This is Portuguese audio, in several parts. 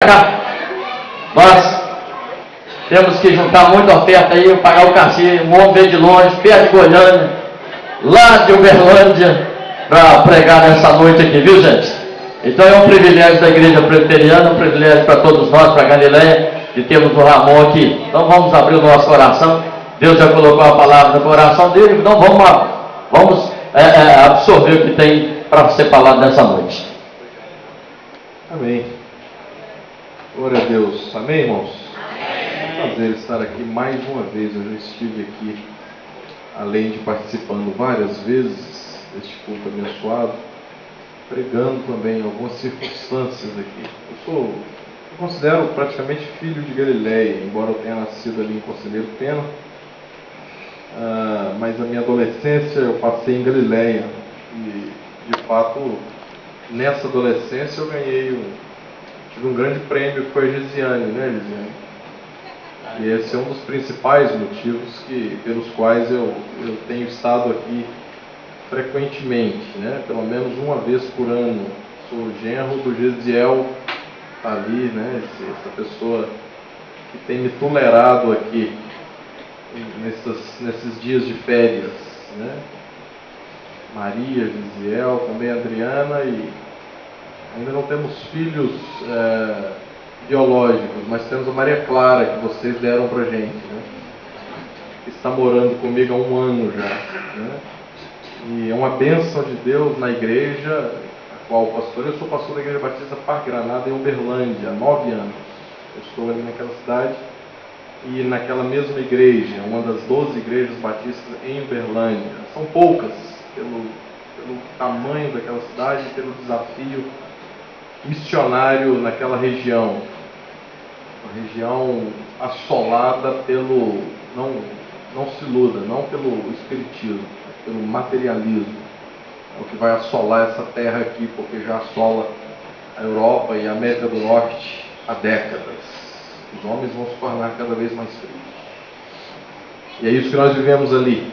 cá. Nós temos que juntar muita oferta aí, pagar o cachê, um homem veio de longe, perto de Goiânia, lá de Uberlândia, para pregar nessa noite aqui, viu, gente? Então é um privilégio da igreja presbiteriana, um privilégio para todos nós, para Galileia, de termos o Ramon aqui. Então vamos abrir o nosso coração. Deus já colocou a palavra no coração dele, então vamos absorver o que tem para ser falado nessa noite. Amém. Glória a Deus. Amém, irmãos? É um prazer estar aqui mais uma vez. Eu já estive aqui, além de participando várias vezes deste culto abençoado, pregando também em algumas circunstâncias aqui. Eu considero praticamente filho de Galileia, embora eu tenha nascido ali em Conselheiro Pena, mas a minha adolescência eu passei em Galileia e, de fato, nessa adolescência eu tive um grande prêmio que foi a Gesiane, né, Gesiane? E esse é um dos principais motivos pelos quais eu tenho estado aqui frequentemente, né? Pelo menos uma vez por ano. Sou genro do Gesiel, tá ali, né? Essa pessoa que tem me tolerado aqui nesses dias de férias, né? Maria, Gesiel, também Adriana, e ainda não temos filhos biológicos, mas temos a Maria Clara, que vocês deram pra gente, né? Que está morando comigo há 1 ano já, né? E é uma bênção de Deus na igreja, a qual eu sou pastor da Igreja Batista Parque Granada, em Uberlândia, há 9 anos. Eu estou ali naquela cidade e naquela mesma igreja, uma das 12 igrejas batistas em Uberlândia. São poucas, pelo tamanho daquela cidade, pelo desafio missionário naquela região. Uma região assolada pelo, não se iluda, não pelo espiritismo, pelo materialismo. É o que vai assolar essa terra aqui, porque já assola a Europa e a América do Norte há décadas. Os homens vão se tornar cada vez mais frios. E é isso que nós vivemos ali.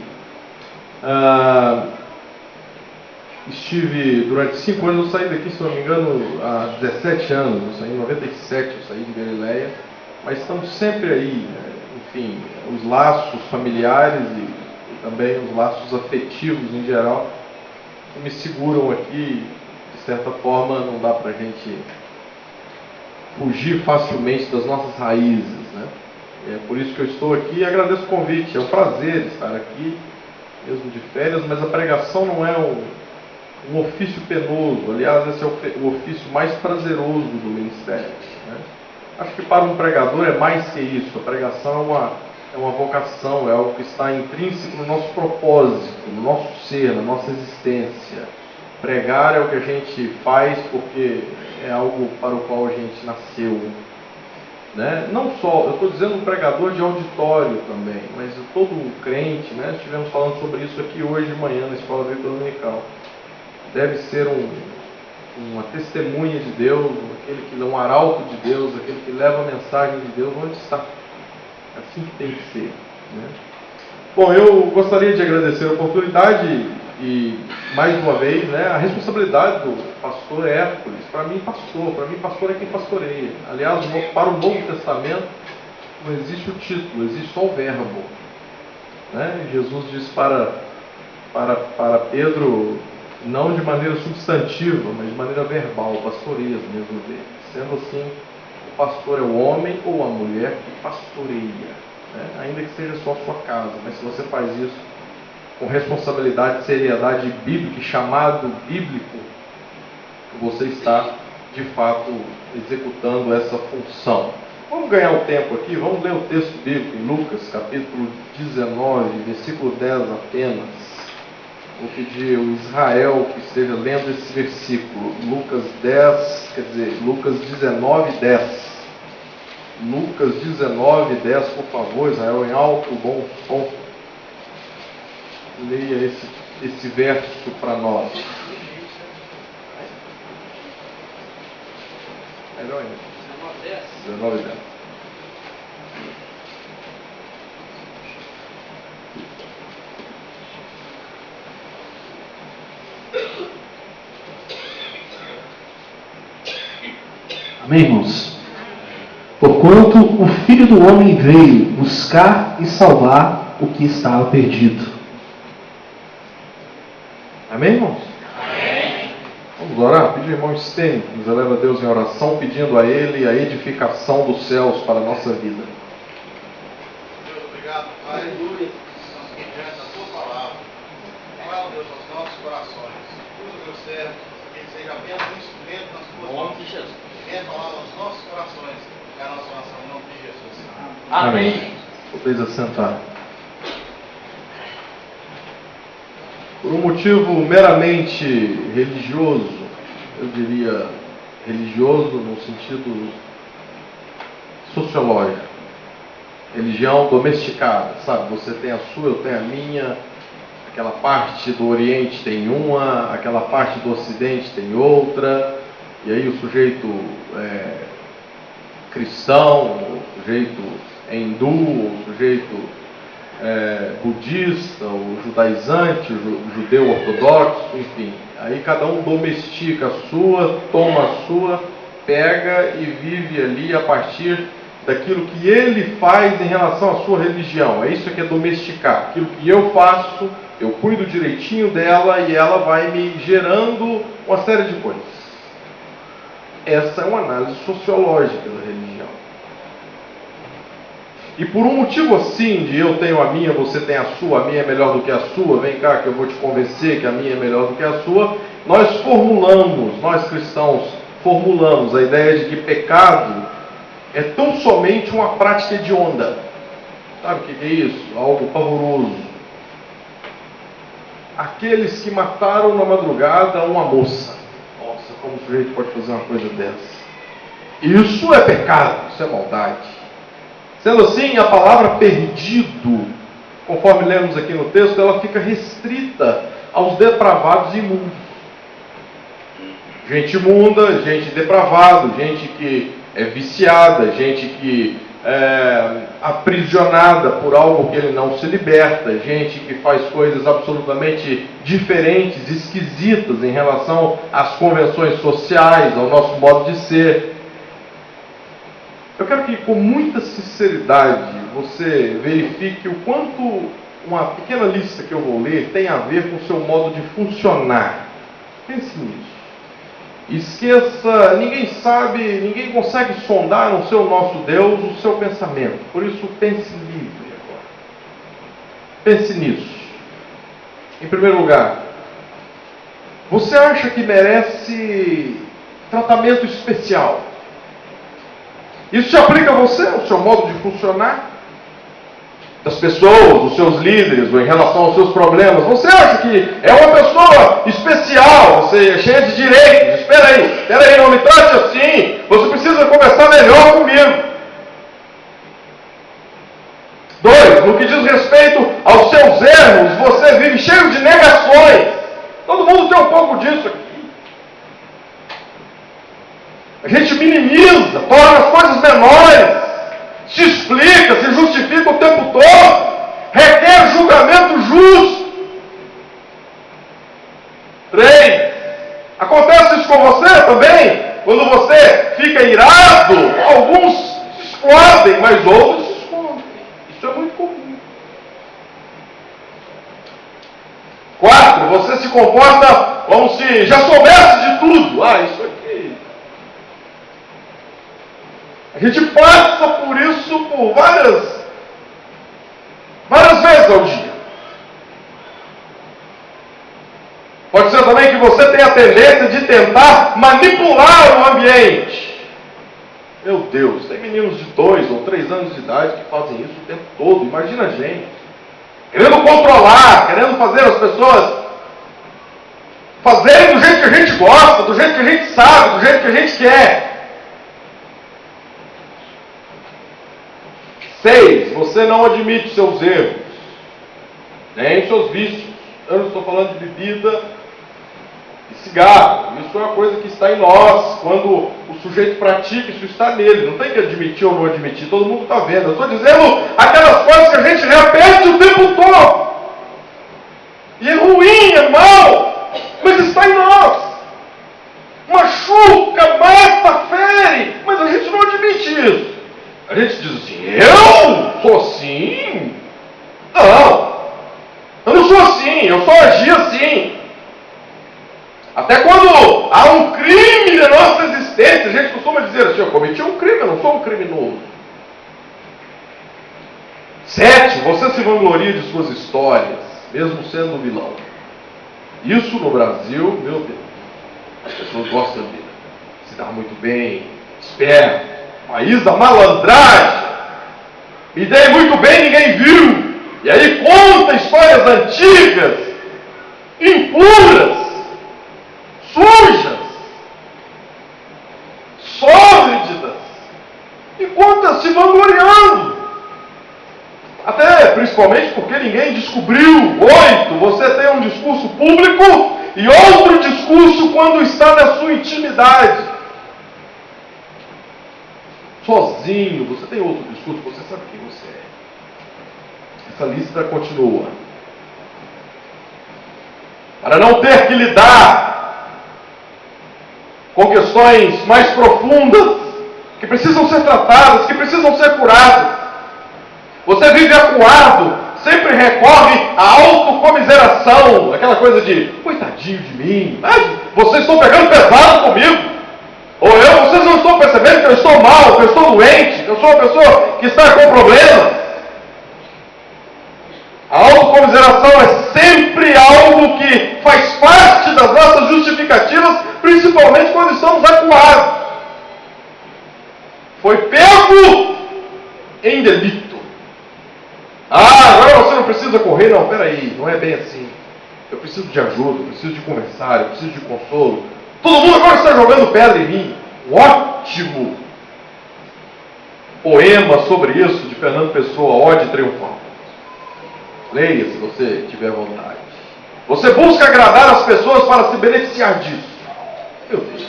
Estive durante 5 anos, eu saí daqui, se não me engano, há 17 anos, eu saí em 97, eu saí de Galileia, mas estamos sempre aí, né? Enfim, os laços familiares e também os laços afetivos em geral, que me seguram aqui. De certa forma, não dá para a gente fugir facilmente das nossas raízes, né? É por isso que eu estou aqui e agradeço o convite. É um prazer estar aqui, mesmo de férias, mas a pregação não é um ofício penoso. Aliás, esse é o ofício mais prazeroso do ministério, né? Acho que para um pregador é mais que isso. A pregação é uma vocação, é algo que está intrínseco no nosso propósito, no nosso ser, na nossa existência. Pregar é o que a gente faz porque é algo para o qual a gente nasceu, né? Não só, eu estou dizendo um pregador de auditório também, mas todo crente, né? Estivemos falando sobre isso aqui hoje de manhã na Escola Bíblica Dominical. Deve ser uma testemunha de Deus, aquele que é um arauto de Deus, aquele que leva a mensagem de Deus onde está. É assim que tem que ser, né? Bom, eu gostaria de agradecer a oportunidade e, mais uma vez, né, a responsabilidade do pastor Hércules. Para mim, pastor é quem pastoreia. Aliás, para o Novo Testamento, não existe o título, existe só o verbo, né? Jesus disse para Pedro, não de maneira substantiva, mas de maneira verbal, pastoreia as mesmas vezes. Sendo assim, o pastor é o homem ou a mulher que pastoreia, né? Ainda que seja só a sua casa, mas se você faz isso com responsabilidade, seriedade bíblica e chamado bíblico, você está, de fato, executando essa função. Vamos ganhar o tempo aqui, vamos ler o texto bíblico em Lucas, capítulo 19, versículo 10 apenas. Vou pedir ao Israel que esteja lendo esse versículo, Lucas 19, 10. Lucas 19, 10, por favor, Israel, em alto, bom som. Leia esse verso para nós. Melhor ainda. 19, 10. Amém, irmãos? Porquanto o Filho do Homem veio buscar e salvar o que estava perdido. Amém, irmãos? Amém. Vamos orar, pedir ao irmão Stênio, que nos eleva a Deus em oração, pedindo a Ele a edificação dos céus para a nossa vida. Deus, obrigado, Pai. Aleluia. Estamos aqui diante da Tua palavra. Fala, Deus, aos nossos corações. Usa o teu servo, que ele seja apenas um instrumento nas Tuas mãos. Venha falar aos nossos corações, que é a nossa oração, em nome de Jesus. Amém. Podeis assentar. Por um motivo meramente religioso, eu diria religioso no sentido sociológico, religião domesticada, sabe? Você tem a sua, eu tenho a minha, aquela parte do Oriente tem uma, aquela parte do Ocidente tem outra, e aí o sujeito é cristão, o sujeito é hindu, o sujeito budista, o judaizante, o judeu ortodoxo, enfim. Aí cada um domestica a sua, toma a sua, pega e vive ali a partir daquilo que ele faz em relação à sua religião. É isso que é domesticar. Aquilo que eu faço, eu cuido direitinho dela e ela vai me gerando uma série de coisas. Essa é uma análise sociológica da religião. E por um motivo assim, de eu tenho a minha, você tem a sua, a minha é melhor do que a sua, vem cá que eu vou te convencer que a minha é melhor do que a sua, nós cristãos formulamos a ideia de que pecado é tão somente uma prática hedionda. Sabe o que é isso? Algo pavoroso. Aqueles que mataram na madrugada uma moça. Nossa, como o sujeito pode fazer uma coisa dessa? Isso é pecado, isso é maldade. Sendo assim, a palavra perdido, conforme lemos aqui no texto, ela fica restrita aos depravados e imundos. Gente imunda, gente depravada, gente que é viciada, gente que é aprisionada por algo que ele não se liberta, gente que faz coisas absolutamente diferentes, esquisitas em relação às convenções sociais, ao nosso modo de ser. Eu quero que, com muita sinceridade, você verifique o quanto uma pequena lista que eu vou ler tem a ver com o seu modo de funcionar. Pense nisso. Esqueça, ninguém sabe, ninguém consegue sondar no seu nosso Deus o seu pensamento. Por isso, pense livre agora. Pense nisso. Em primeiro lugar, você acha que merece tratamento especial? Isso se aplica a você, ao seu modo de funcionar, das pessoas, dos seus líderes, ou em relação aos seus problemas. Você acha que é uma pessoa especial, você é cheia de direitos? Espera aí, não me trate assim, você precisa conversar melhor comigo. 2, no que diz respeito aos seus erros, você vive cheio de negações. Todo mundo tem um pouco disso aqui. A gente minimiza, torna as coisas menores, se explica, se justifica o tempo todo, requer julgamento justo. 3, acontece isso com você também? Quando você fica irado, alguns se explodem, mas outros se escondem. Isso é muito comum. 4, você se comporta como se já soubesse de tudo. Isso aqui. A gente passa por isso por várias vezes ao dia. Pode ser também que você tenha a tendência de tentar manipular o ambiente. Meu Deus, tem meninos de 2 ou 3 anos de idade que fazem isso o tempo todo. Imagina a gente. Querendo controlar, querendo fazer as pessoas fazerem do jeito que a gente gosta, do jeito que a gente sabe, do jeito que a gente quer. 6, você não admite seus erros, nem seus vícios. Eu não estou falando de bebida e cigarro. Isso é uma coisa que está em nós. Quando o sujeito pratica, isso está nele. Não tem que admitir ou não admitir. Todo mundo está vendo. Eu estou dizendo aquelas coisas que a gente repete o tempo todo. E é ruim, é mal, mas está em nós. Machuca, mata, fere, mas a gente não admite isso. A gente diz assim, eu sou assim? Não, eu não sou assim, eu só agi assim. Até quando há um crime na nossa existência, a gente costuma dizer assim, eu cometi um crime, eu não sou um criminoso. 7, você se vangloria de suas histórias, mesmo sendo vilão. Isso no Brasil, meu Deus, as pessoas gostam de se dar muito bem, esperto, país da malandragem. Me dei muito bem, ninguém viu. E aí conta histórias antigas, impuras, sujas, sórdidas, e conta se vangloriando. Até principalmente porque ninguém descobriu. 8, você tem um discurso público e outro discurso quando está na sua intimidade. Sozinho, você tem outro discurso, você sabe quem você é. Essa lista continua. Para não ter que lidar com questões mais profundas, que precisam ser tratadas, que precisam ser curadas, você vive acuado, sempre recorre à autocomiseração, aquela coisa de, coitadinho de mim, mas vocês estão pegando pesado comigo. Ou vocês não estão percebendo que eu estou mal, que eu estou doente, que eu sou uma pessoa que está com problemas. A autocomiseração é sempre algo que faz parte das nossas justificativas, principalmente quando estamos acuados. Foi pego em delito. Agora você não precisa correr, não, peraí, não é bem assim. Eu preciso de ajuda, eu preciso de conversar, eu preciso de consolo. Todo mundo agora está jogando pedra em mim. Um ótimo poema sobre isso de Fernando Pessoa, Ode Triunfal. Leia se você tiver vontade. Você busca agradar as pessoas para se beneficiar disso. Meu Deus.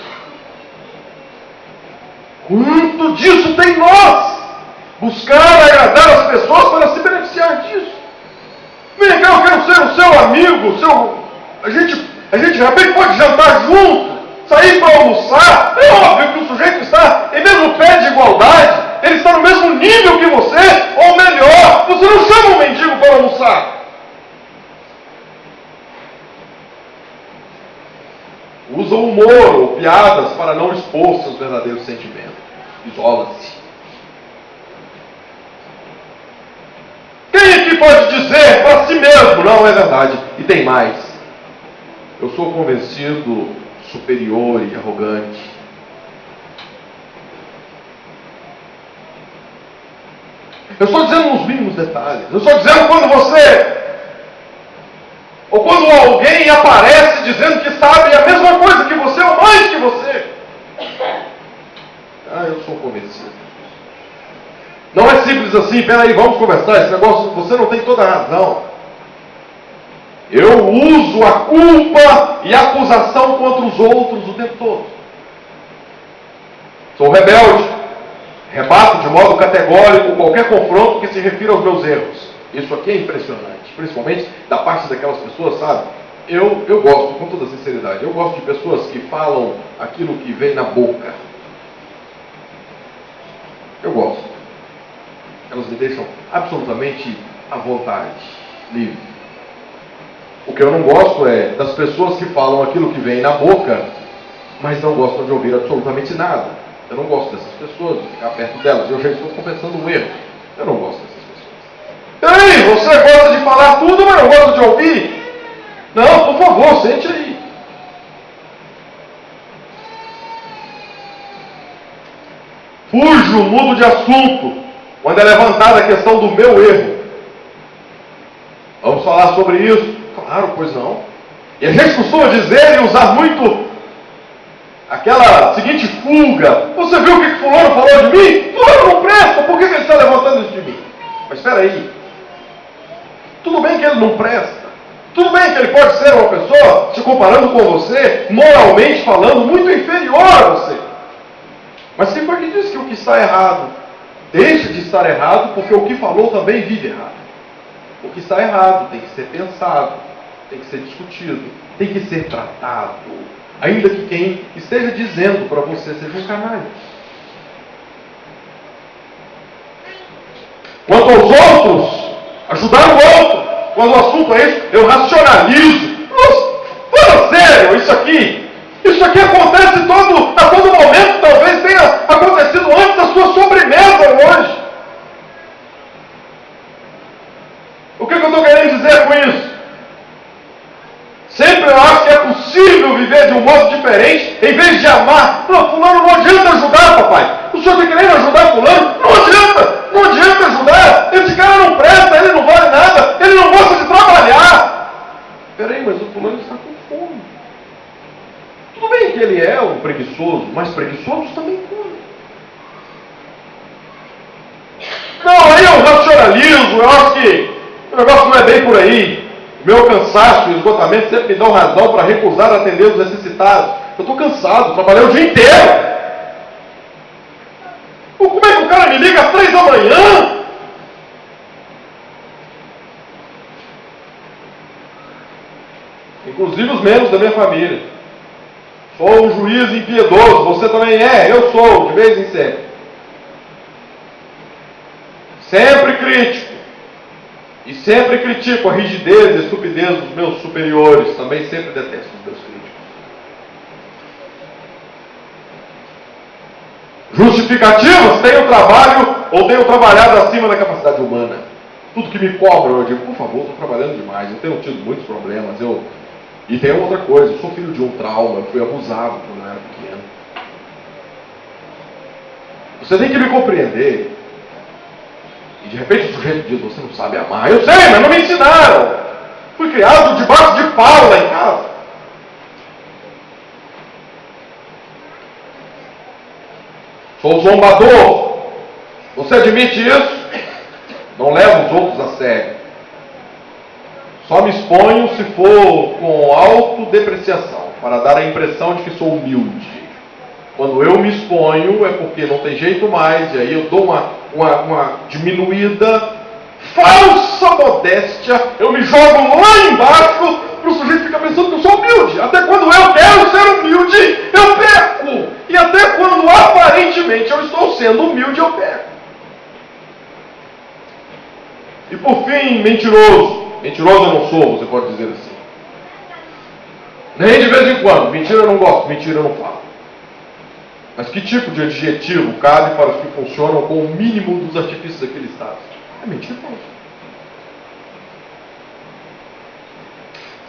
Quanto disso tem em nós? Buscar agradar as pessoas para se beneficiar disso. Vem cá, eu quero ser o seu amigo, a gente realmente pode jantar junto, sair para almoçar. É óbvio que o sujeito está em mesmo pé de igualdade, ele está no mesmo nível que você, ou melhor, você não chama um mendigo para almoçar. Usa o humor ou piadas para não expor seus verdadeiros sentimentos. Isola-se. Quem aqui pode dizer para si mesmo, não é verdade? E tem mais. Eu sou convencido, superior e arrogante. Eu estou dizendo nos mínimos detalhes. Eu estou dizendo quando você, ou quando alguém aparece dizendo que sabe a mesma coisa que você, ou mais que você. Eu sou convencido. Não é simples assim, peraí, vamos conversar, esse negócio, você não tem toda a razão. Eu uso a culpa e a acusação contra os outros o tempo todo. Sou rebelde. Rebato de modo categórico qualquer confronto que se refira aos meus erros. Isso aqui é impressionante, principalmente da parte daquelas pessoas, sabe? Eu gosto, com toda sinceridade, eu gosto de pessoas que falam aquilo que vem na boca. Eu gosto. Elas me deixam absolutamente à vontade, livre. O que eu não gosto é das pessoas que falam aquilo que vem na boca, mas não gostam de ouvir absolutamente nada. Eu não gosto dessas pessoas, de ficar perto delas. Eu já estou confessando um erro. Eu não gosto dessas pessoas. Ei, você gosta de falar tudo, mas não gosta de ouvir? Não, por favor, sente aí. Fujo, mudo de assunto, quando é levantada a questão do meu erro. Vamos falar sobre isso? Claro, pois não. E a gente costuma dizer e usar muito aquela seguinte fuga. Você viu o que fulano falou de mim? Fulano não presta, por que ele está levantando isso de mim? Mas espera aí. Tudo bem que ele não presta. Tudo bem que ele pode ser uma pessoa, se comparando com você, moralmente falando, muito inferior a você. Mas quem foi que disse que o que está errado deixa de estar errado, porque o que falou também vive errado? O que está errado tem que ser pensado, tem que ser discutido, tem que ser tratado, ainda que quem esteja dizendo para você seja um canalha. Quanto aos outros, ajudar o outro. Quando o assunto é isso, eu racionalizo. Nossa, fala sério, isso aqui acontece a todo momento. Talvez tenha acontecido antes da sua sobremesa hoje. O que eu estou querendo dizer com isso? Sempre eu acho que é possível viver de um modo diferente, em vez de amar. Não, fulano, não adianta ajudar, papai. O senhor está querendo ajudar fulano? Não adianta ajudar. Esse cara não presta, ele não vale nada, ele não gosta de trabalhar. Peraí, mas o fulano está com fome. Tudo bem que ele é um preguiçoso, mas preguiçosos também comem. Não, aí eu racionalizo, eu acho que o negócio não é bem por aí. Meu cansaço e esgotamento sempre me dão razão para recusar atender os necessitados. Eu estou cansado, trabalhei o dia inteiro. Como é que o cara me liga às 3 da manhã? Inclusive os membros da minha família. Sou um juiz impiedoso, você também é, eu sou, de vez em sempre. Sempre crítico. E sempre critico a rigidez e a estupidez dos meus superiores. Também sempre detesto os meus críticos. Justificativas? Tenho trabalho ou tenho trabalhado acima da capacidade humana. Tudo que me cobram, eu digo, por favor, estou trabalhando demais. Eu tenho tido muitos problemas. E tem outra coisa, eu sou filho de um trauma. Eu fui abusado quando eu era pequeno. Você tem que me compreender. E de repente o sujeito diz, você não sabe amar. Eu sei, mas não me ensinaram. Fui criado debaixo de pau lá em casa. Sou zombador. Você admite isso? Não levo os outros a sério. Só me exponho se for com autodepreciação, para dar a impressão de que sou humilde. Quando eu me exponho é porque não tem jeito mais, e aí eu dou uma diminuída, falsa modéstia, eu me jogo lá embaixo, para o sujeito ficar pensando que eu sou humilde. Até quando eu quero ser humilde, eu peco. E até quando aparentemente eu estou sendo humilde, eu peco. E por fim, mentiroso. Mentiroso eu não sou, você pode dizer assim. Nem de vez em quando. Mentira eu não gosto, mentira eu não falo. Mas que tipo de adjetivo cabe para os que funcionam com o mínimo dos artifícios daquele estado? É mentiroso.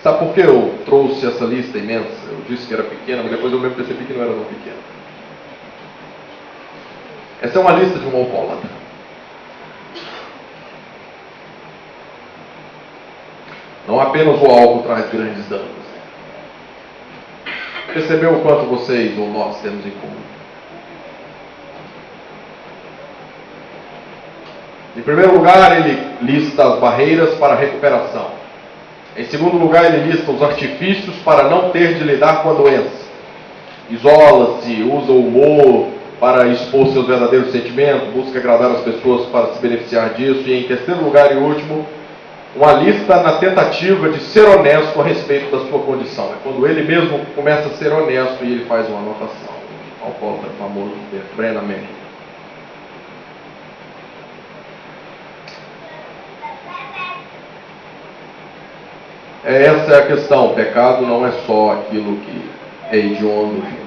Sabe por que eu trouxe essa lista imensa? Eu disse que era pequena, mas depois eu mesmo percebi que não era tão pequena. Essa é uma lista de um alcoólatra. Não apenas o álcool traz grandes danos. Percebeu o quanto vocês ou nós temos em comum? Em primeiro lugar, ele lista as barreiras para a recuperação. Em segundo lugar, ele lista os artifícios para não ter de lidar com a doença. Isola-se, usa o humor para expor seus verdadeiros sentimentos, busca agradar as pessoas para se beneficiar disso. E em terceiro lugar e último, uma lista na tentativa de ser honesto a respeito da sua condição. É quando ele mesmo começa a ser honesto e ele faz uma anotação. O alcoólatra famoso Brennan Manning. Essa é a questão. O pecado não é só aquilo que é hediondo, gente.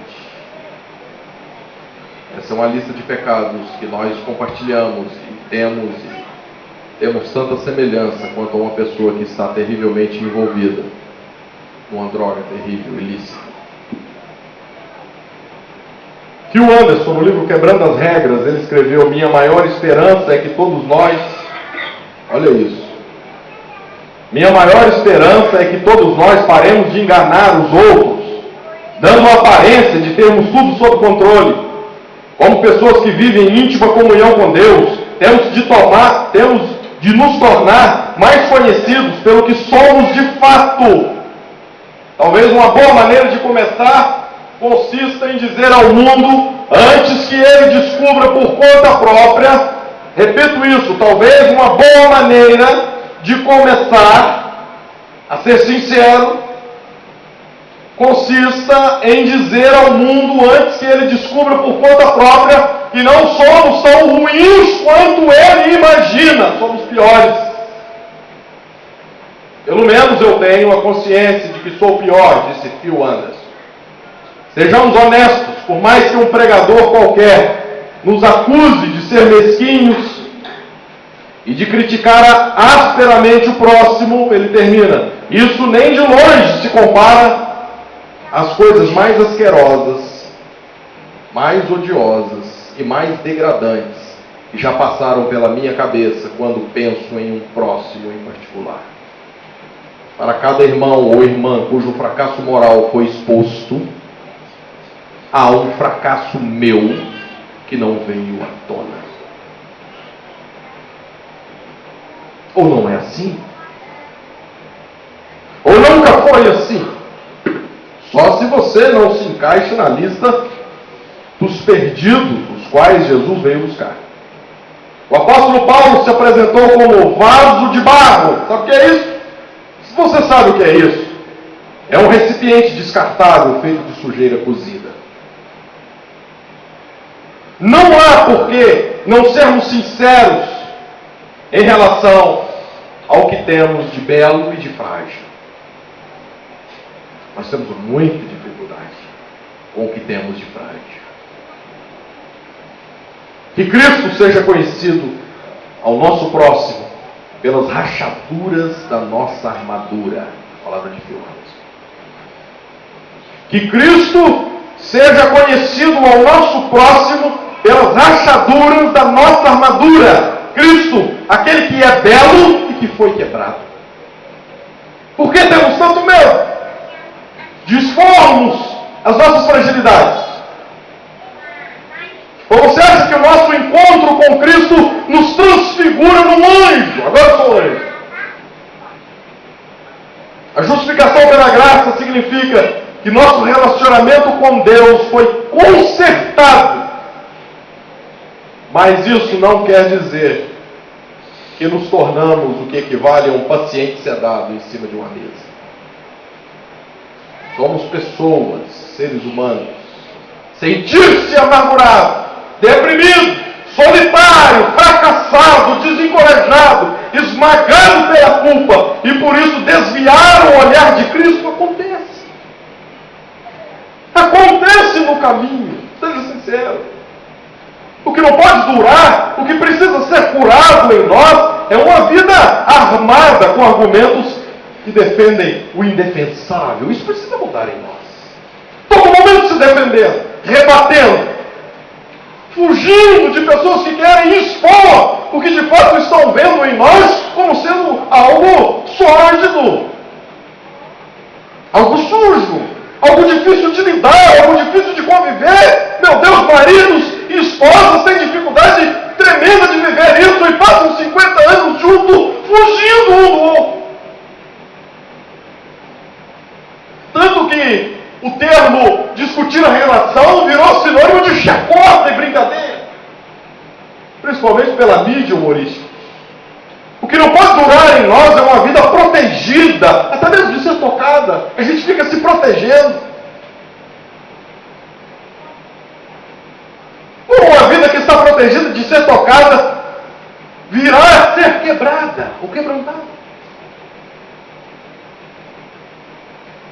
Essa é uma lista de pecados que nós compartilhamos e temos tanta semelhança quanto a uma pessoa que está terrivelmente envolvida numa droga terrível, ilícita. Phil Anderson, no livro Quebrando as Regras, ele escreveu: minha maior esperança é que todos nós, olha isso, minha maior esperança é que todos nós paremos de enganar os outros, dando a aparência de termos tudo sob controle. Como pessoas que vivem em íntima comunhão com Deus, temos de nos tornar mais conhecidos pelo que somos de fato. Talvez uma boa maneira de começar consista em dizer ao mundo, antes que ele descubra por conta própria, repito isso, talvez uma boa maneira de começar a ser sincero, consista em dizer ao mundo, antes que ele descubra por conta própria, que não somos tão ruins quanto ele imagina. piores. Pelo menos eu tenho a consciência de que sou o pior, disse Phil Anderson. Sejamos honestos, por mais que um pregador qualquer nos acuse de ser mesquinhos e de criticar asperamente o próximo, ele termina: isso nem de longe se compara às coisas mais asquerosas, mais odiosas e mais degradantes que já passaram pela minha cabeça quando penso em um próximo em particular. Para cada irmão ou irmã cujo fracasso moral foi exposto, há um fracasso meu que não veio à tona. Ou não é assim? Ou nunca foi assim? Só se você não se encaixa na lista dos perdidos, os quais Jesus veio buscar. O apóstolo Paulo se apresentou como vaso de barro. Sabe o que é isso? Se você sabe o que é isso, é um recipiente descartável feito de sujeira cozida. Não há por que não sermos sinceros em relação ao que temos de belo e de frágil. Nós temos muita dificuldade com o que temos de frágil. Que Cristo seja conhecido ao nosso próximo pelas rachaduras da nossa armadura. Palavra de Phil Anderson. Que Cristo seja conhecido ao nosso próximo pelas rachaduras da nossa armadura. Cristo, aquele que é belo e que foi quebrado. Por que temos tanto medo de expormos as nossas fragilidades? Ou você acha que o nosso encontro com Cristo nos transfigura num anjo? Agora eu sou um anjo. A justificação pela graça significa que nosso relacionamento com Deus foi consertado. Mas isso não quer dizer que nos tornamos o que equivale a um paciente sedado em cima de uma mesa. Somos pessoas, seres humanos. Sentir-se amargurado, deprimido, solitário, fracassado, desencorajado, esmagado pela culpa e por isso desviar o olhar de Cristo acontece. Acontece no caminho, seja sincero. O que não pode durar, o que precisa ser curado em nós, é uma vida armada com argumentos que defendem o indefensável. Isso precisa mudar em nós. Todo momento se defendendo, rebatendo, fugindo de pessoas que querem expor o que de fato estão vendo em nós como sendo algo sórdido, algo sujo, algo difícil de lidar, algo difícil de conviver. Meu Deus, maridos e esposas têm dificuldade tremenda de viver isso e passam 50 anos juntos, fugindo um do outro. Tanto que o termo discutir a relação virou sinônimo de chacota e brincadeira. Principalmente pela mídia humorística. O que não pode durar em nós é uma vida protegida, até mesmo de ser tocada. A gente fica se protegendo. Uma vida que está protegida de ser tocada virá a ser quebrada ou quebrantada.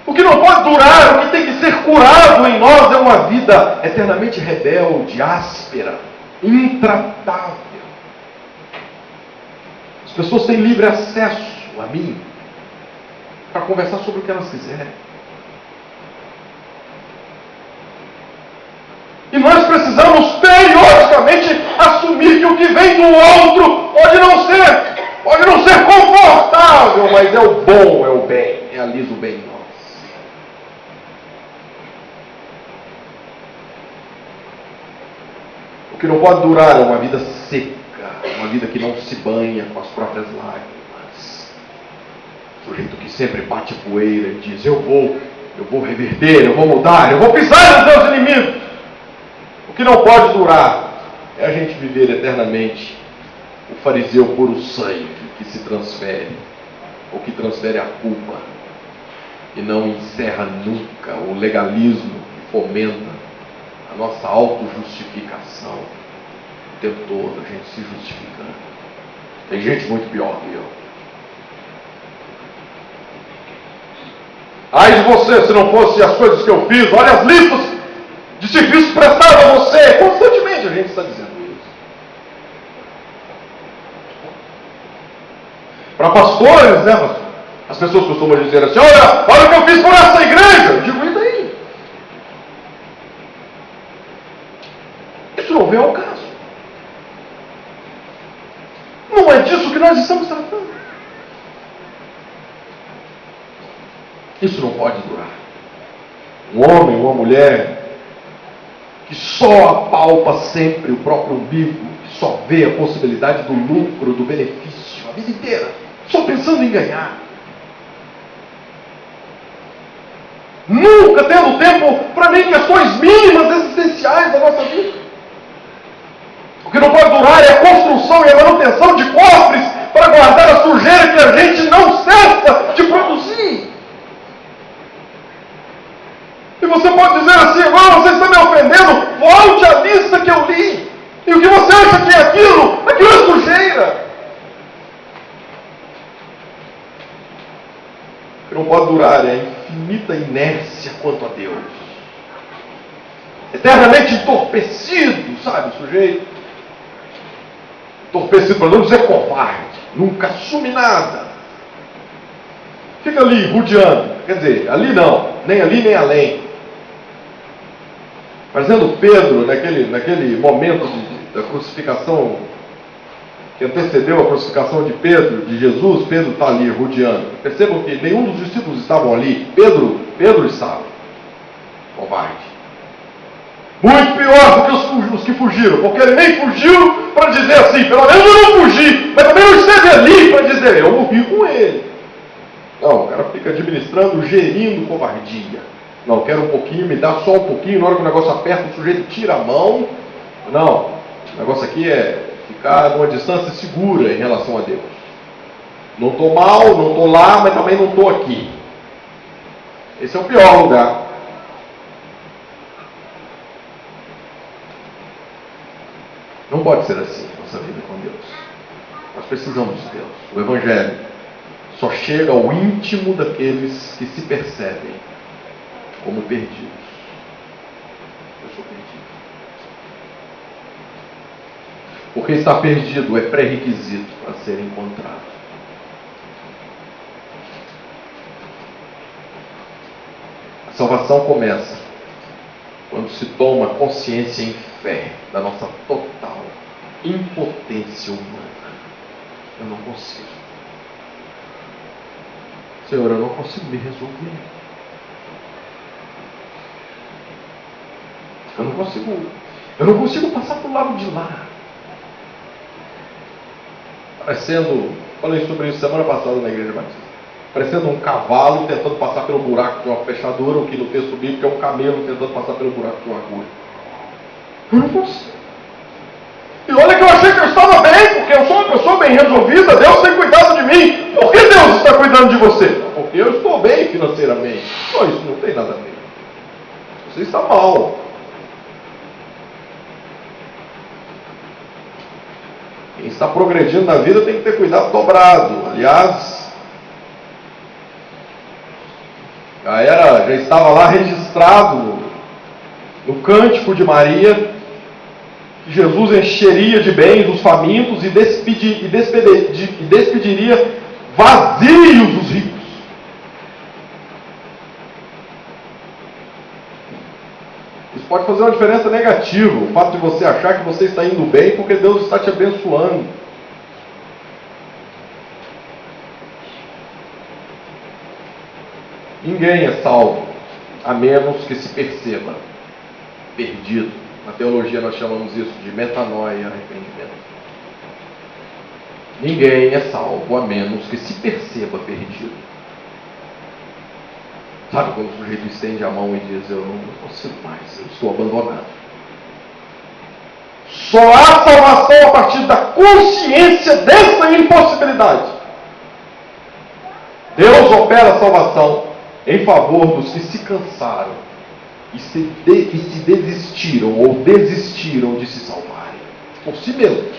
O que não pode durar, o que tem que ser curado em nós é uma vida eternamente rebelde, áspera, intratável. As pessoas têm livre acesso a mim para conversar sobre o que elas quiserem. E nós precisamos periodicamente assumir que o que vem do outro pode não ser confortável, mas é o bom, é o bem, realiza o bem em nós. O que não pode durar é uma vida seca, uma vida que não se banha com as próprias lágrimas. O sujeito que sempre bate poeira e diz: eu vou reverter, eu vou mudar, eu vou pisar nos meus inimigos. O que não pode durar é a gente viver eternamente o fariseu puro sangue que se transfere, ou que transfere a culpa, e não encerra nunca o legalismo que fomenta a nossa autojustificação, o tempo todo a gente se justificando. Tem gente muito pior que eu. Ai de você, se não fosse as coisas que eu fiz, olha as listas de serviços prestados a você. Constantemente a gente está dizendo isso. Para pastores, né, pastor? As pessoas costumam dizer assim, olha o que eu fiz por essa igreja. Eu digo, e daí? Isso não vem ao caso. Não é disso que nós estamos tratando. Isso não pode durar. Um homem, uma mulher, que só apalpa sempre o próprio umbigo, que só vê a possibilidade do lucro, do benefício, a vida inteira, só pensando em ganhar. Nunca tendo tempo para nem questões mínimas existenciais da nossa vida. O que não pode durar é a construção e a manutenção de cofres para guardar a sujeira que a gente não cessa de produzir. E você pode dizer assim, agora você está me ofendendo, volte à lista que eu li. E o que você acha que é aquilo? Aquilo é sujeira. O que não pode durar é a infinita inércia quanto a Deus. Eternamente entorpecido, sabe, o sujeito? Entorpecido, para não dizer covarde. Nunca assume nada. Fica ali, rodeando. Quer dizer, ali não. Nem ali, nem além. Fazendo Pedro, naquele momento da crucificação, que antecedeu a crucificação de Pedro, de Jesus, Pedro está ali rodeando. Percebam que nenhum dos discípulos estavam ali. Pedro estava. Covarde. Muito pior do que os que fugiram, porque ele nem fugiu para dizer assim, pelo menos eu não fugi, mas também não esteve ali para dizer, eu morri com ele. Não, o cara fica administrando, gerindo covardia. Não, quero um pouquinho, me dá só um pouquinho, na hora que o negócio aperta, o sujeito tira a mão. Não, o negócio aqui é ficar numa distância segura em relação a Deus. Não estou mal, não estou lá, mas também não estou aqui. Esse é o pior lugar. Não pode ser assim a nossa vida com Deus. Nós precisamos de Deus. O Evangelho só chega ao íntimo daqueles que se percebem como perdidos. Eu sou perdido. Porque estar perdido é pré-requisito para ser encontrado. A salvação começa quando se toma consciência em fé da nossa total impotência humana. Eu não consigo. Senhor, eu não consigo me resolver. Eu não consigo passar para o lado de lá. Falei sobre isso semana passada na Igreja Batista. Parecendo um cavalo tentando passar pelo buraco de uma fechadura, o que no texto bíblico é um camelo tentando passar pelo buraco de uma agulha. Eu não consigo. E olha que eu achei que eu estava bem, porque eu sou uma pessoa bem resolvida, Deus tem cuidado de mim. Por que Deus está cuidando de você? Porque eu estou bem financeiramente. Só isso não tem nada a ver. Você está mal. Quem está progredindo na vida tem que ter cuidado dobrado. Aliás, já estava lá registrado no Cântico de Maria que Jesus encheria de bens os famintos e despediria vazios os ricos. Isso pode fazer uma diferença negativa, o fato de você achar que você está indo bem porque Deus está te abençoando. Ninguém é salvo, a menos que se perceba perdido. Na teologia nós chamamos isso de metanoia, arrependimento. Ninguém é salvo, a menos que se perceba perdido. Sabe quando o sujeito estende a mão e diz, eu não consigo mais, eu estou abandonado. Só há salvação a partir da consciência dessa impossibilidade. Deus opera a salvação em favor dos que se cansaram e se desistiram ou desistiram de se salvarem por si mesmos.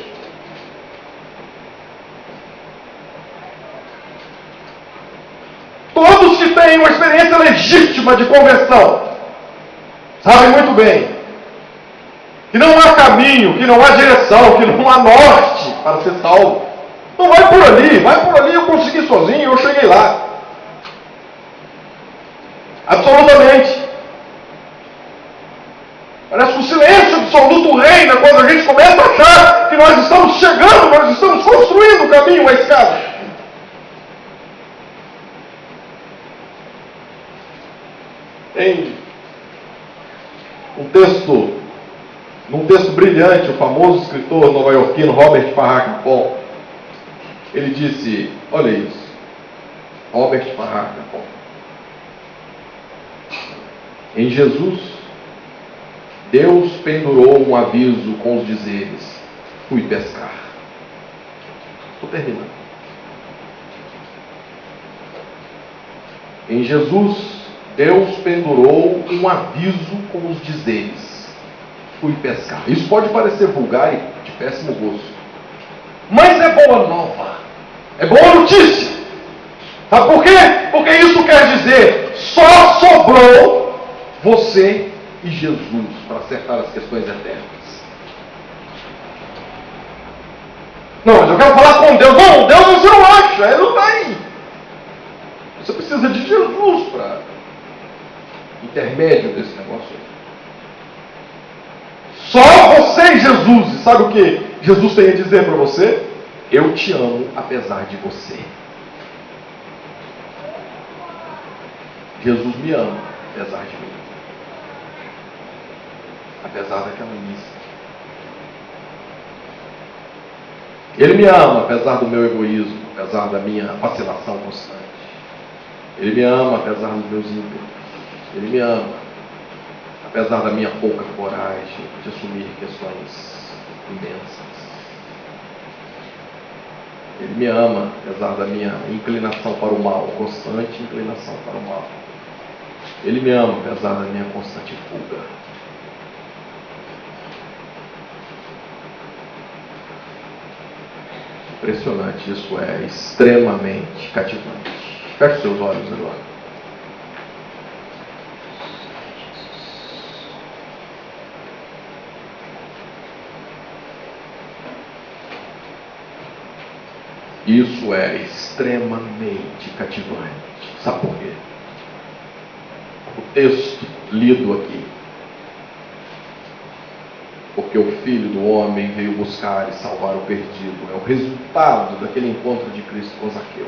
têm uma experiência legítima de conversão sabem muito bem que não há caminho, que não há direção, que não há norte para ser salvo. Não vai por ali, eu consegui sozinho, eu cheguei lá. Absolutamente. Parece que o silêncio absoluto reina quando a gente começa a achar que nós estamos chegando, nós estamos construindo o caminho, a escada. Tem num texto brilhante, o famoso escritor nova-iorquino Robert Farrar Capon, ele disse, olha isso, Robert Farrar Capon, em Jesus, Deus pendurou um aviso com os dizeres, fui pescar. Estou terminando. Em Jesus, Deus pendurou um aviso com os dizeres, fui pescar. Isso pode parecer vulgar e de péssimo gosto, mas é boa nova, é boa notícia. Sabe por quê? Porque isso quer dizer, só sobrou você e Jesus para acertar as questões eternas. Não, mas eu quero falar com Deus. Não, Deus você não acha, Ele não está aí. Você precisa de Jesus para intermédio desse negócio aí. Só você e Jesus. E sabe o que Jesus tem a dizer para você? Eu te amo apesar de você. Jesus me ama apesar de mim. Apesar daquela lista. Ele me ama apesar do meu egoísmo, apesar da minha vacilação constante. Ele me ama apesar dos meus ímpetos. Ele me ama apesar da minha pouca coragem de assumir questões imensas. Ele me ama apesar da minha inclinação para o mal, constante inclinação para o mal. Ele me ama apesar da minha constante fuga. Impressionante, isso é extremamente cativante. Feche seus olhos agora. Isso é extremamente cativante. Sabe por quê? O texto lido aqui. Porque o Filho do Homem veio buscar e salvar o perdido. É o resultado daquele encontro de Cristo com Zaqueu.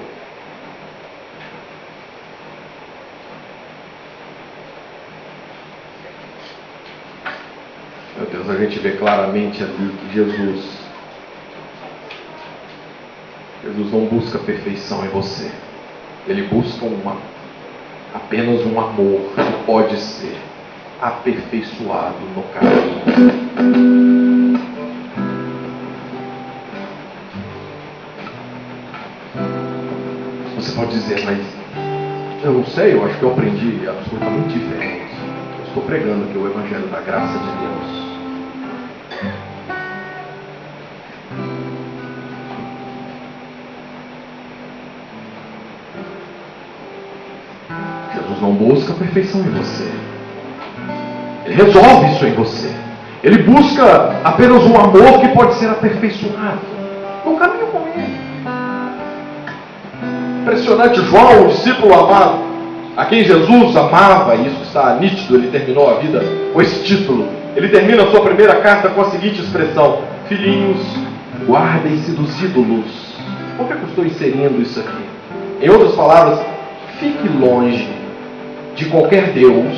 Meu Deus, a gente vê claramente ali que Jesus não busca perfeição em você. Ele busca apenas um amor que pode ser aperfeiçoado no caminho. Você pode dizer, mas eu não sei, eu acho que eu aprendi absolutamente diferente. Eu estou pregando aqui o Evangelho da Graça de Deus. Jesus não busca a perfeição em você. Ele resolve isso em você. Ele busca apenas um amor que pode ser aperfeiçoado no caminho com Ele. Impressionante, João, o discípulo amado, a quem Jesus amava, e isso está nítido, ele terminou a vida com esse título. Ele termina a sua primeira carta com a seguinte expressão: filhinhos, guardem-se dos ídolos. Por que eu estou inserindo isso aqui? Em outras palavras, fique longe de qualquer Deus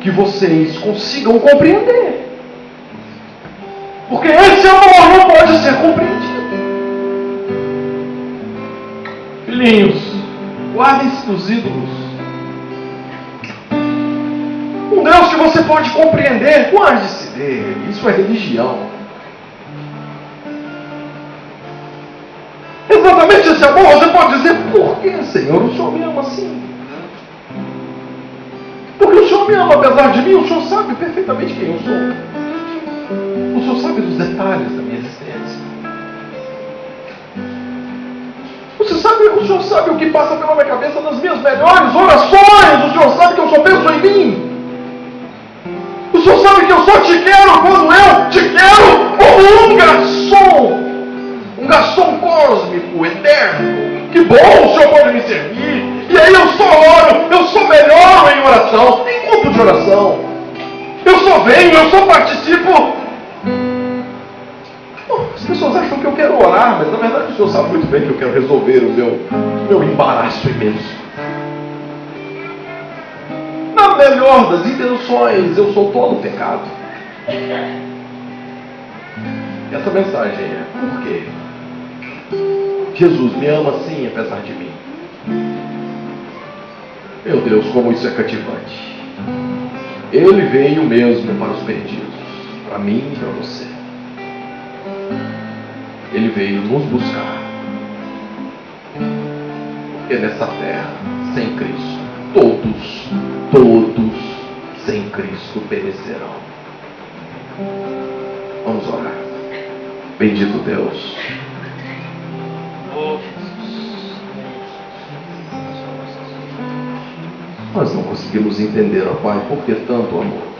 que vocês consigam compreender. Porque esse amor não pode ser compreendido. Filhinhos, guardem-se dos ídolos. Um Deus que você pode compreender, guarde-se dele. Isso é religião. Exatamente esse amor, você pode dizer, por que, Senhor, o Senhor me ama assim? Porque o Senhor me ama apesar de mim, o Senhor sabe perfeitamente quem eu sou. O Senhor sabe dos detalhes da minha existência. Você sabe Senhor sabe o que passa pela minha cabeça nas minhas melhores orações. O Senhor sabe que eu só penso em mim. O Senhor sabe que eu só te quero quando eu te quero como um garçom cósmico, eterno. Que bom, o Senhor pode me servir. E aí eu só oro, eu só melhoro em oração. Tem culto de oração. Eu só venho, eu só participo. As pessoas acham que eu quero orar, mas na verdade o Senhor sabe muito bem que eu quero resolver o meu embaraço imenso. Na melhor das intenções, eu sou todo pecado. E essa mensagem é: por quê? Jesus me ama sim, apesar de mim. Meu Deus, como isso é cativante. Ele veio mesmo para os perdidos, para mim e para você. Ele veio nos buscar. Porque nessa terra, sem Cristo, todos sem Cristo perecerão. Vamos orar. Bendito Deus. Nós não conseguimos entender, ó Pai, por que tanto amor.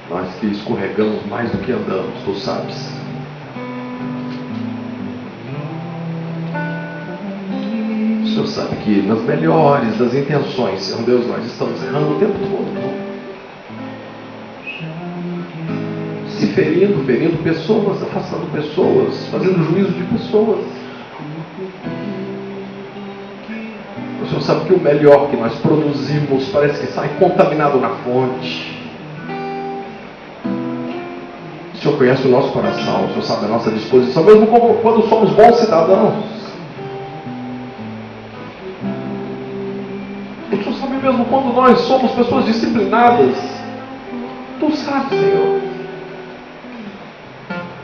Nós que escorregamos mais do que andamos, Tu sabes. O Senhor sabe que nas melhores das intenções, Senhor Deus, nós estamos errando o tempo todo. Se ferindo pessoas, afastando pessoas, fazendo juízo de pessoas. O Senhor sabe que o melhor que nós produzimos parece que sai contaminado na fonte. O Senhor conhece o nosso coração, o Senhor sabe a nossa disposição, mesmo quando somos bons cidadãos. O Senhor sabe mesmo quando nós somos pessoas disciplinadas. Tu sabes, Senhor,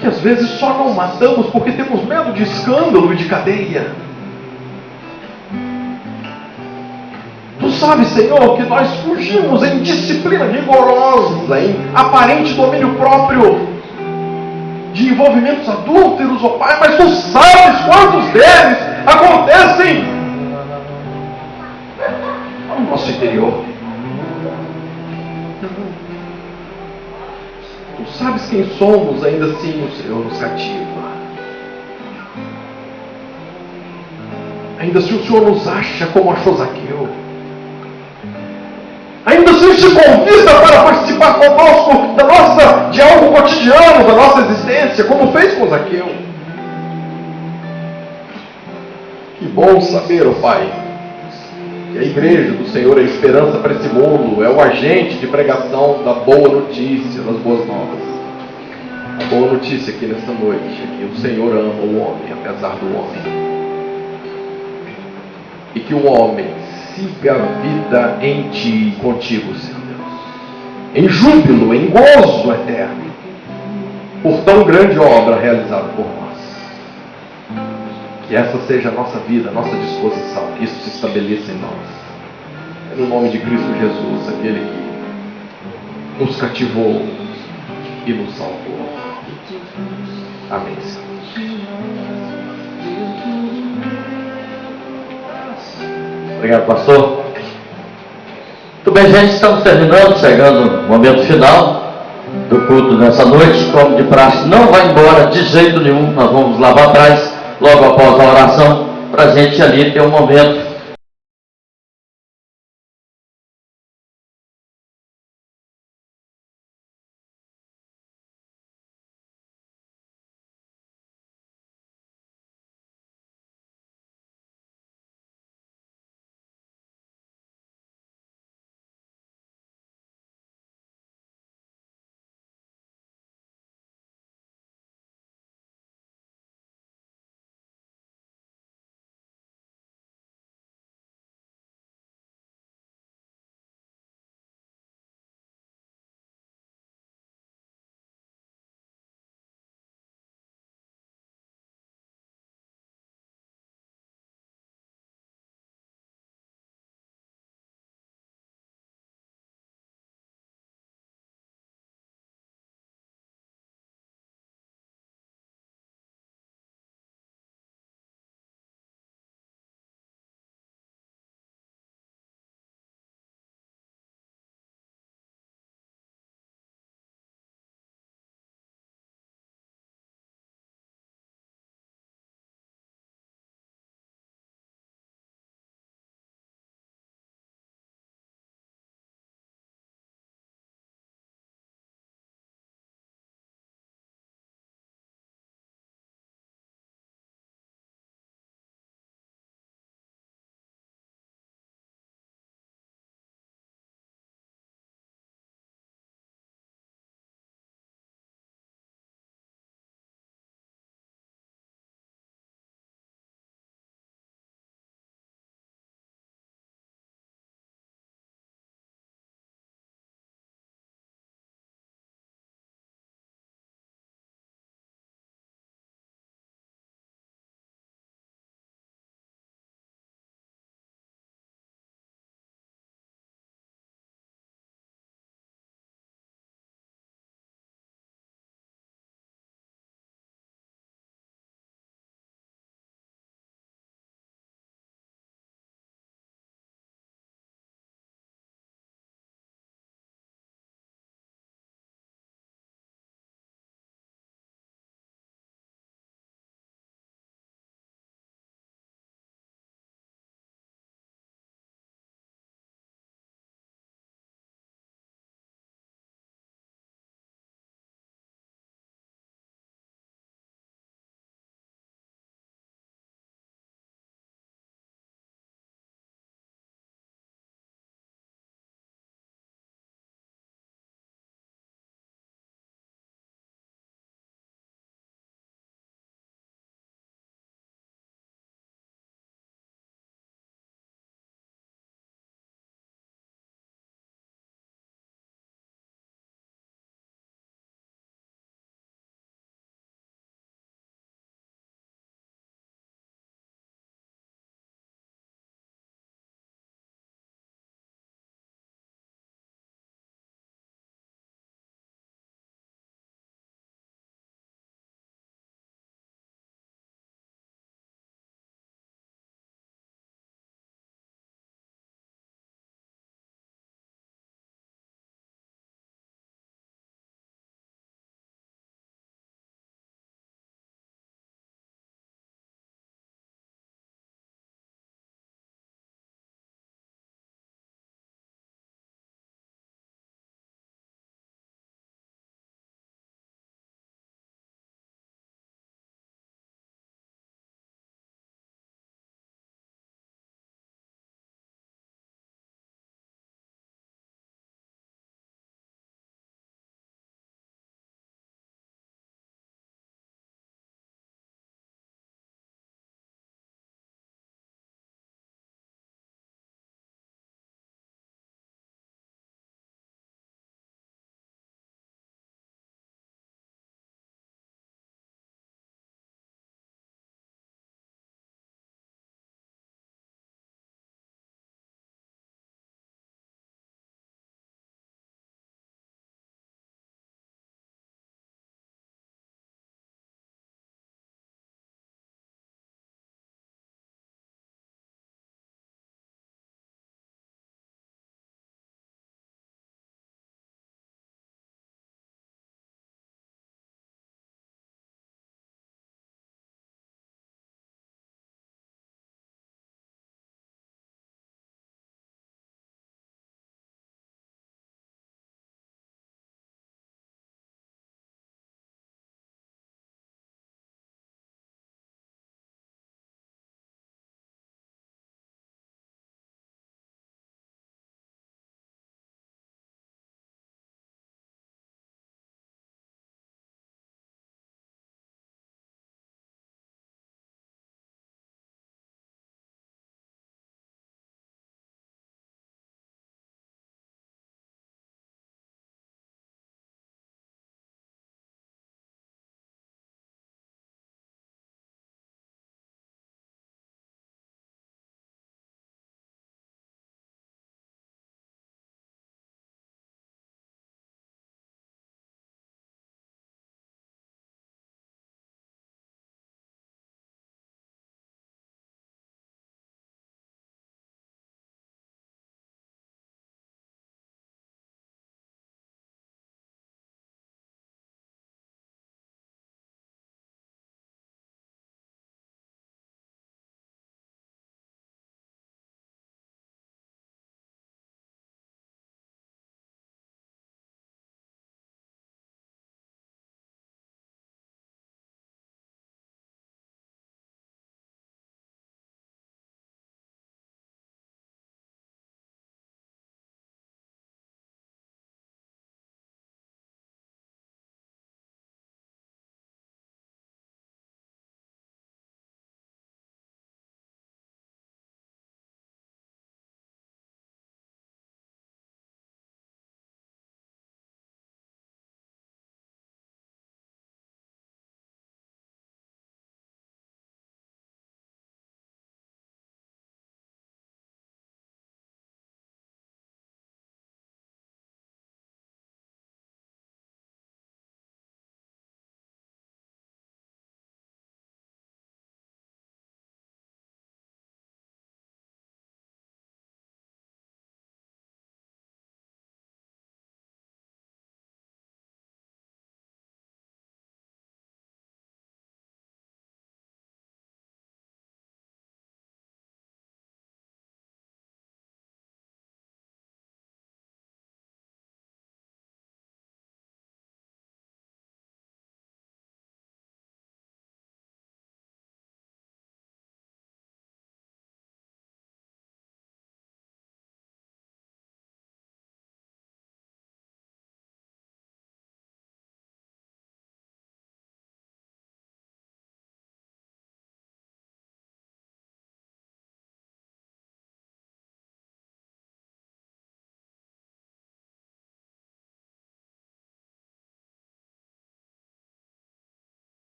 que às vezes só não matamos porque temos medo de escândalo e de cadeia. Tu sabes, Senhor, que nós fugimos em disciplina rigorosa, em aparente domínio próprio, de envolvimentos adúlteros, ó Pai, mas Tu sabes quantos deles acontecem no nosso interior. Tu sabes quem somos, ainda assim o Senhor nos cativa. Ainda assim o Senhor nos acha como achou Zaqueu. Ainda assim te convida para participar conosco de algo cotidiano da nossa existência, como fez com Zaqueu. Que bom saber, ó Pai, que a igreja do Senhor é a esperança para esse mundo, é o agente de pregação da boa notícia, das boas novas. A boa notícia aqui nesta noite é que o Senhor ama o homem, apesar do homem. E que o homem siga a vida em Ti e contigo, Senhor Deus, em júbilo, em gozo eterno, por tão grande obra realizada por nós. Que essa seja a nossa vida, a nossa disposição, que isso se estabeleça em nós. É no nome de Cristo Jesus, aquele que nos cativou e nos salvou. Amém, Senhor. Obrigado, pastor. Muito bem, gente, estamos terminando, chegando no momento final do culto nessa noite. Como de praxe, não vai embora de jeito nenhum. Nós vamos lá para trás, logo após a oração, para a gente ali ter um momento